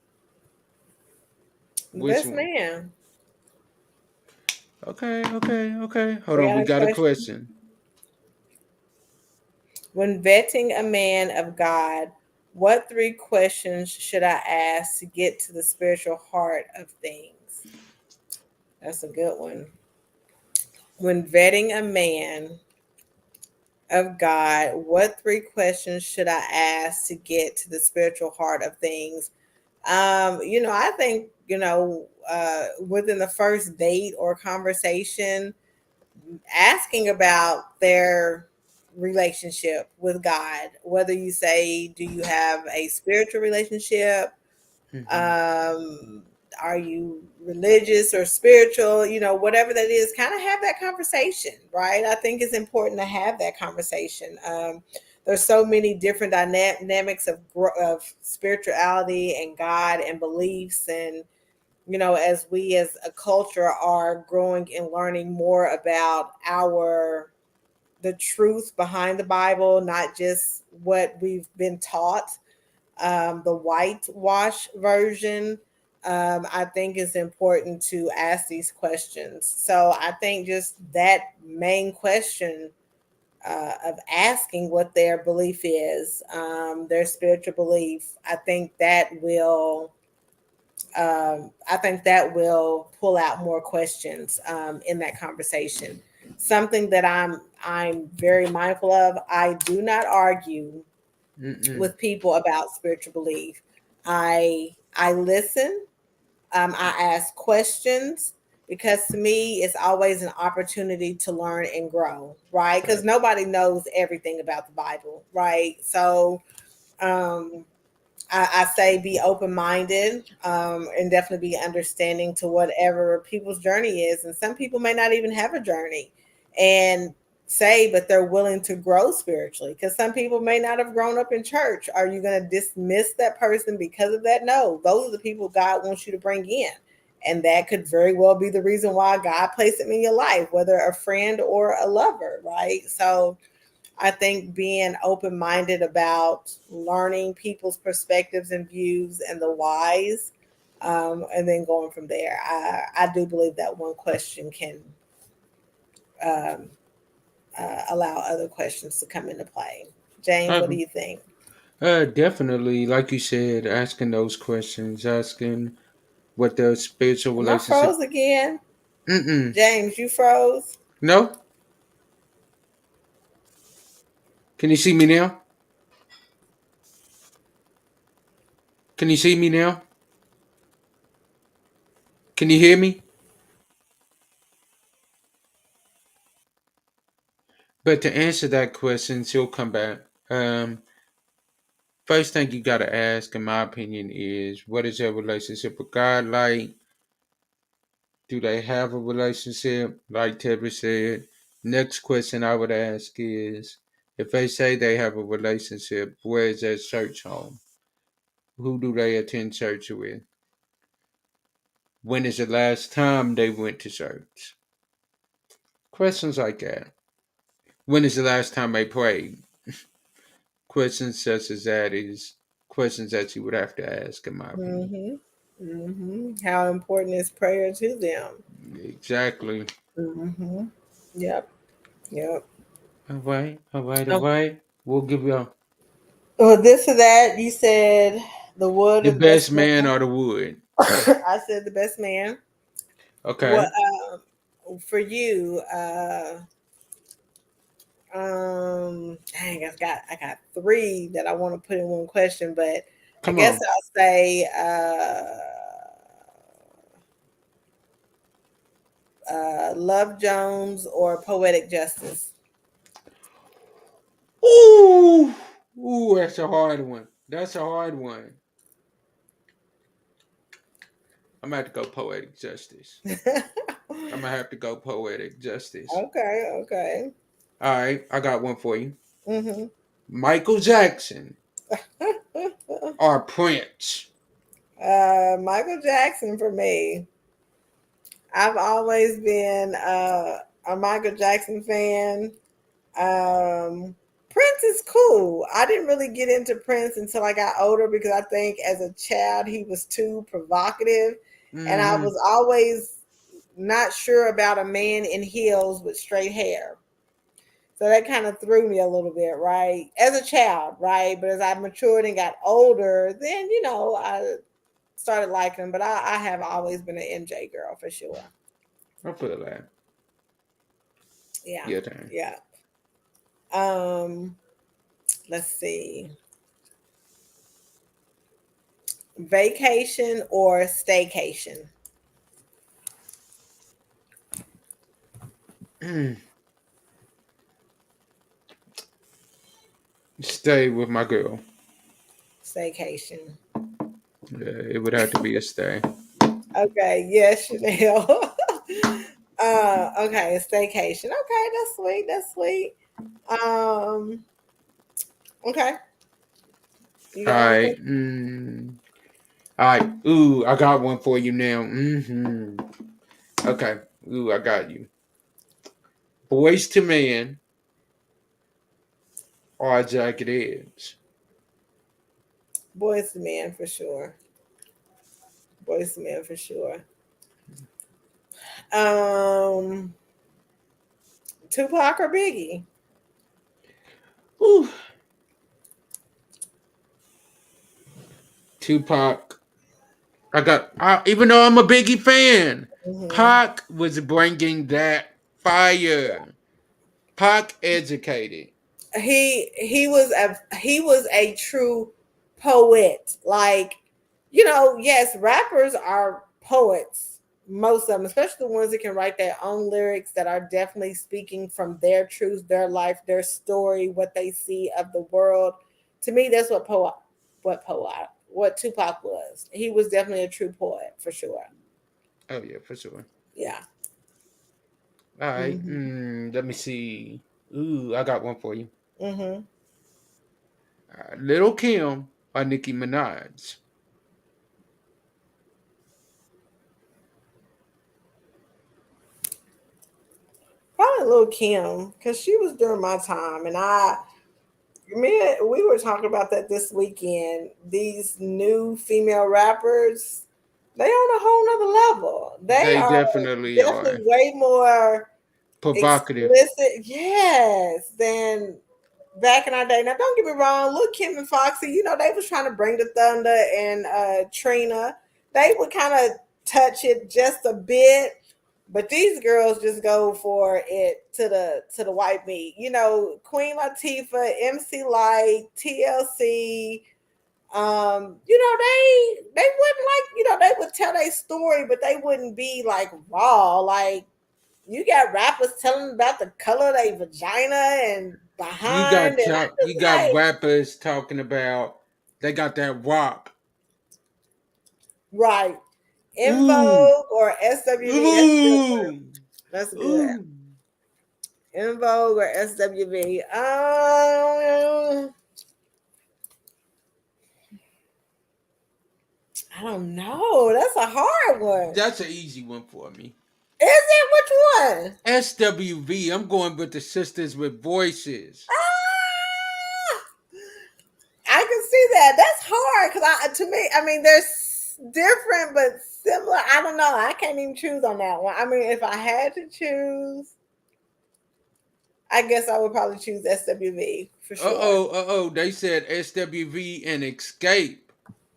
The Which best one? man. Okay, okay, okay. Hold We on. got We a got a question. question. When vetting a man of God, what three questions should I ask to get to the spiritual heart of things? That's a good one. When vetting a man of God, what three questions should I ask to get to the spiritual heart of things? You know, I think, you know, within the first date or conversation, asking about their relationship with God, whether you say, do you have a spiritual relationship? Hmm. um are you religious or spiritual, you know, whatever that is, kind of have that conversation, right? I think it's important to have that conversation. There's so many different dynamics of spirituality and God and beliefs, and you know, as we as a culture are growing and learning more about our the truth behind the Bible, not just what we've been taught, the whitewash version. I think it's important to ask these questions. So I think just that main question of asking what their belief is, their spiritual belief, I think that will pull out more questions in that conversation. Something that I'm very mindful of. I do not argue Mm-mm. with people about spiritual belief. I listen. I ask questions because to me it's always an opportunity to learn and grow, right? Because Fact. nobody knows everything about the Bible, right? So um, I say be open minded, and definitely be understanding to whatever people's journey is. And some people may not even have a journey and say, but they're willing to grow spiritually because some people may not have grown up in church. Are you going to dismiss that person because of that? No, those are the people God wants you to bring in. And that could very well be the reason why God placed them in your life, whether a friend or a lover, right? So I think being open minded about learning people's perspectives and views and the whys, and then going from there. I do believe that one question can um, allow other questions to come into play. James, what do Uh, you think? definitely, like you said, asking those questions, asking what the spiritual Am I relationship. froze again? Mm-mm. James, you froze? No? Can you see me now? Can you see me now? Can you hear me? But to answer that question, she'll come back. First thing you gotta ask, in my opinion, is what is your relationship with God like? Do they have a relationship? Like Tebby said. Next question I would ask is if they say they have a relationship, where is their church home? Who do they attend church with? When is the last time they went to church? Questions like that. When is the last time they prayed? Questions such as that is questions that you would have to ask, in my opinion. Mm-hmm. Mm-hmm. How important is prayer to them? Exactly. Mm-hmm. Yep. Yep. All right, all right, all Oh, right. We'll give you well, this or that. You said the wood the or the best best man man. or the wood. I said the best man. What Okay, for you? Dang, I got three that I want to put in one question, but I come guess on. I'll say Love Jones or Poetic Justice. Ooh, ooh, that's a hard one. That's a hard one. I'm gonna have to go poetic justice. Okay, I'm gonna have to go poetic justice. okay. All right, I got one for you. Hmm. Michael Jackson or Prince. Michael Jackson for me. I've always been a Michael Jackson fan. Prince is cool. I didn't really get into Prince until I got older because I think as a child he was too provocative, and I Mm-hmm. was always not sure about a man in heels with straight hair. So that kind of threw me a little bit, right? As a child, right? But as I matured and got older, then I started liking him. But I have always been an MJ girl for sure. I feel that. Yeah, Your turn. yeah. Um, let's see. Vacation or staycation? Stay with my girl. Staycation. Yeah, it would have to be a stay. Okay, yes, Chanel. Okay, staycation. Okay, that's sweet. That's sweet. Um, okay. You All got one for right. All right. Ooh, I got one for you now. Okay. Ooh, I got you. Boys to Men or Jagged Edge. Boys to Men for sure. Boys to Men for sure. Um, Tupac or Biggie? Ooh, Tupac. Even though I'm a Biggie fan, Hmm. Pac was bringing that fire. Pac educated. He was a true poet. Like, yes, rappers are poets, most of them, especially the ones that can write their own lyrics that are definitely speaking from their truth, their life, their story, what they see of the world. To me, that's what Tupac was. He was definitely a true poet for sure. Oh yeah, for sure. Yeah. All right. Hmm. Let me see. Ooh, I got one for you. Hmm. Little Kim or Nicki Minaj. Probably Probably Lil Kim, because she was during my time, and we were talking about that this weekend. These new female rappers, they on a whole nother level. They They are definitely definitely are way more provocative. explicit, yes, than back in our day. Now, don't get me wrong, look, Kim and Foxy, they was trying to bring the thunder, and Trina, they would kind of touch it just a bit, but these girls just go for it to the white meat. Queen Latifah, MC Light, TLC. They wouldn't they would tell their story, but they wouldn't be like raw. Like you got rappers telling about the color of their vagina and behind, and I You just got like, rappers talking about they got that rock. right. In Ooh, Vogue or SWV, that's a good one. ooh, That's good. ooh. In Vogue or SWV. I don't know. That's a hard one. That's an easy one for me. Is it? Which one? SWV. I'm going with the Sisters with Voices. Ah, I can see that. That's hard because to me, I mean, they're different but similar. I don't know. I can't even choose on that one. I mean, if I had to choose, I guess I would probably choose SWV for sure. They said SWV and Escape.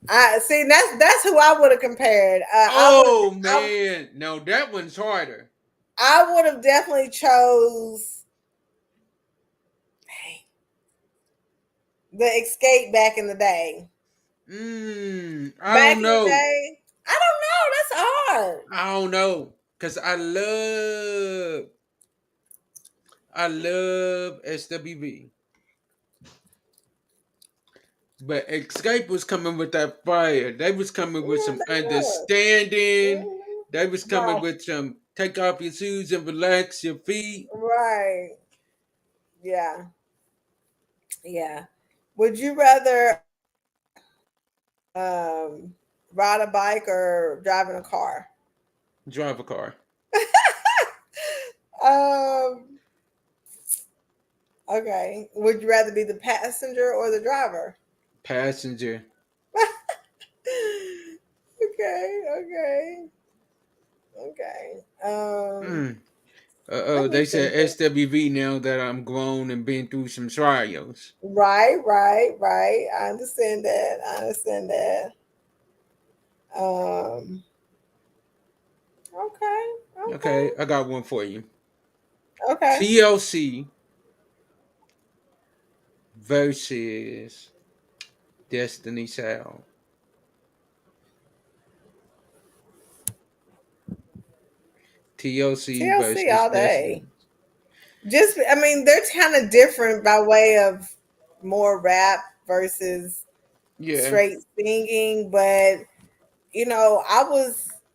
I see. That's who I would have compared. Oh man, no, that one's harder. I would have definitely chose the Escape back in the day. I Back don't in the know. day, I don't know. That's hard. I don't know. Cause I love SWV. But Escape was coming with that fire. They was coming with Yeah, some they was. understanding. Mhm. They was coming Right. with some take off your shoes and relax your feet. Right. Yeah. Yeah. Would you rather um, ride a bike or driving a car? Drive a car. um. Okay. Would you rather be the passenger or the driver? Passenger. Okay. Okay. Okay. Mm. Let me They think. said SWV now that I'm grown and been through some trials. Right, right, right. I understand that. I understand that. Um, okay, okay, Okay, I got one for you. okay. TLC versus Destiny Child. TLC TLC versus all day. Destiny. Just, I mean, they're kind of different by way of more rap versus Yeah, straight singing, but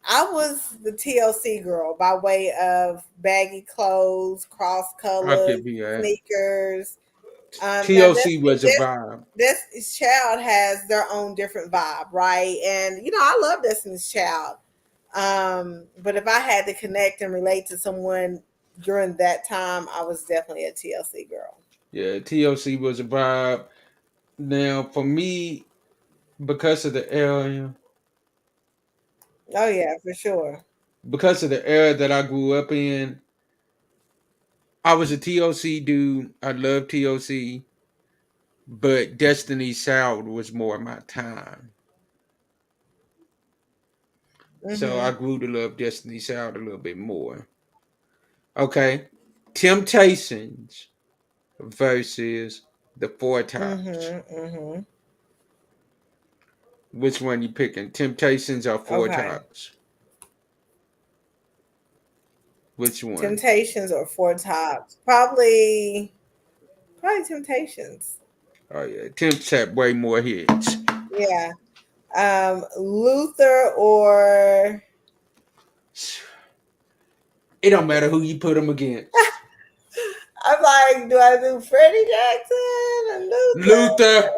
I was the TLC girl by way of baggy clothes, cross I'll colors, give you that. sneakers. Now TLC was a vibe. Destiny's Child has their own different vibe, right? And I love Destiny's Child. But if I had to connect and relate to someone during that time, I was definitely a TLC girl. Yeah, TLC was a vibe. Now, for me, because of the area, Oh yeah, for sure. because of the era that I grew up in, I was a TLC dude. I love TLC, but Destiny's Child was more my time. So I Mhm. grew to love Destiny's Child a little bit more. Okay. Temptations versus the Four Tops. Mhm. Mhm. Which one you picking? Temptations or Four Okay. Tops? Which one? Temptations or Four Tops? Probably Temptations. Oh yeah, Temps had way more hits. Yeah. Luther or It don't matter who you put them against. I'm like, do I do Freddie Jackson or Luther? Luther,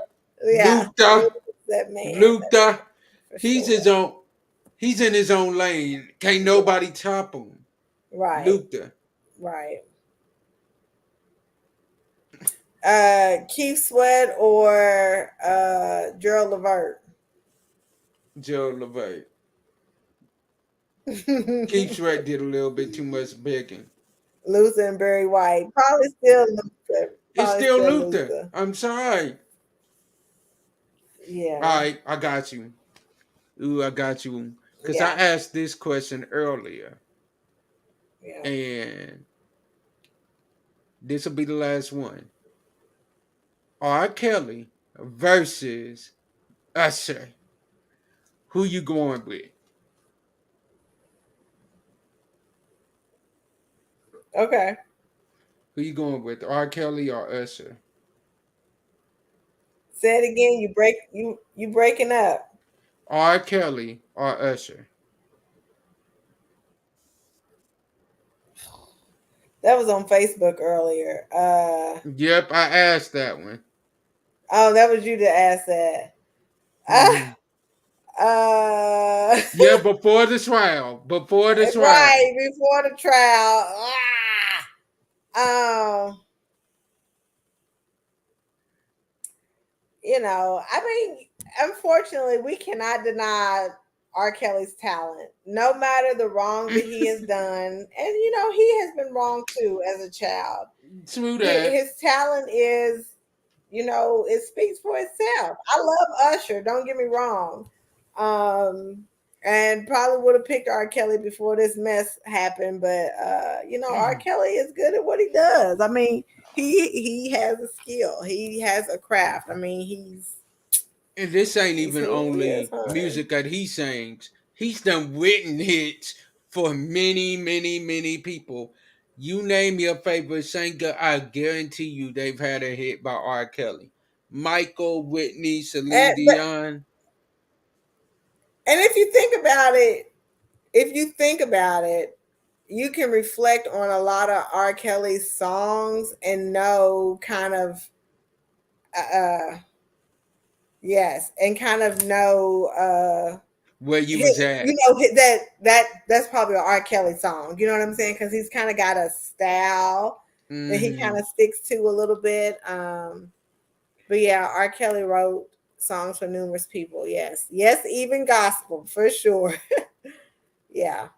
Yeah, Luther, Luther's that man Luther. for He's sure. his own. He's in his own lane. Can't Yeah. nobody top him. Right. Luther. Right. Keith Sweat or Gerald Levert? Joe LeVay. Keith Sweat did a little bit too much begging. Luther and Barry White. Probably still Luther. It's Probably still still Luther. Luther. I'm sorry. All Yeah. right, I got you. Ooh, I got you. Because I Yeah. asked this question earlier, Yeah. and this will be the last one. R. Kelly versus Usher. Who you going with? Okay. Who you going with? R. Kelly or Usher? Say it again. You breaking up. R. Kelly or Usher? That was on Facebook earlier. Yep, I asked that one. Oh, that was you that asked that. Hmm. Uh, Yeah, before the trial. Before the trial. right before the trial. Um, I mean, unfortunately, we cannot deny R. Kelly's talent, no matter the wrong that he has done. And, he has been wrong too as a child. True that. His talent is, it speaks for itself. I love Usher, don't get me wrong. Um, and probably would have picked R. Kelly before this mess happened, but R. Kelly is good at what he does. I mean, he has a skill. He has a craft. I mean, And this ain't he's even who he is, only honey. music that he sings. He's done written hits for many, many, many people. You name your favorite singer, I guarantee you they've had a hit by R. Kelly. Michael, Whitney, Celine And but Dion. and if you think about it, you can reflect on a lot of R. Kelly's songs and know kind of yes, and kind of know Where you was at. that's probably an R. Kelly song. You know what I'm saying? Because he's kind of got a style that he kind Hmm. of sticks to a little bit. But yeah, R. Kelly wrote songs for numerous people. Yes, yes, even gospel for sure. Yeah,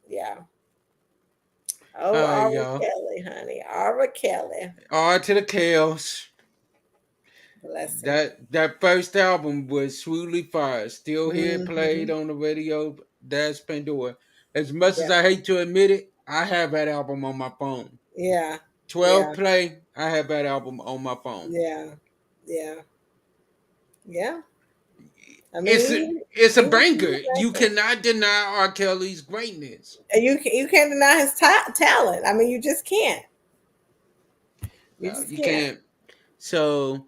yeah. Oh, All right, R. y'all. Kelly, honey, R. Kelly, R to the Chaos. bless him. That first album was truly fire. Still hear it played Hmm. on the radio. That's Pandora. As much as Yeah, I hate to admit it, I have that album on my phone. yeah, 12 yeah, play, I have that album on my phone. yeah, yeah, yeah. I It's a, mean, it's a he banger. was You excellent. cannot deny R. Kelly's greatness. And you can't deny his talent. I mean, you just can't. You No, just you can't. can't. So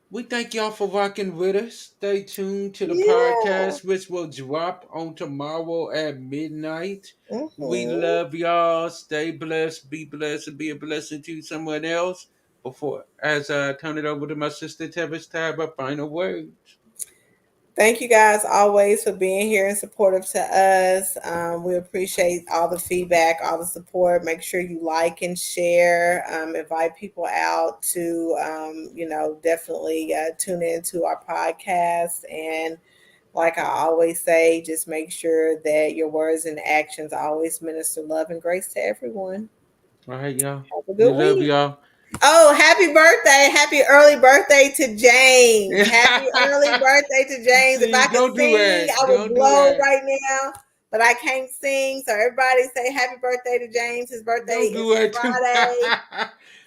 we thank y'all for rocking with us. Stay tuned to the Yeah. podcast, which will drop on tomorrow at midnight. We Hmm. love y'all. Stay blessed, be blessed, and be a blessing to someone else. Before, as I turn it over to my sister Tevis to have a final words. Thank you guys always for being here and supportive to us. We appreciate all the feedback, all the support. Make sure you like and share. Invite people out to, definitely tune into our podcast. And like I always say, just make sure that your words and actions always minister love and grace to everyone. All right, y'all. Have a We good love week. y'all. Oh, happy birthday. Happy early birthday to James. Happy early birthday to James. If I See, could don't do sing, that. I would Don't do blow that. right now, but I can't sing. So everybody say happy birthday to James. His birthday Don't is do that too. Friday.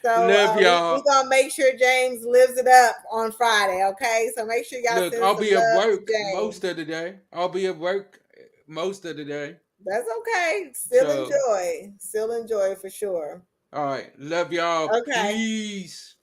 So Love we y'all. going to make sure James lives it up on Friday, okay? So make sure y'all Look, send I'll some be at love to work James. most of the day. I'll be at work most of the day. That's okay. Still So, enjoy. Still enjoy for sure. all right. Love y'all. Okay. Peace.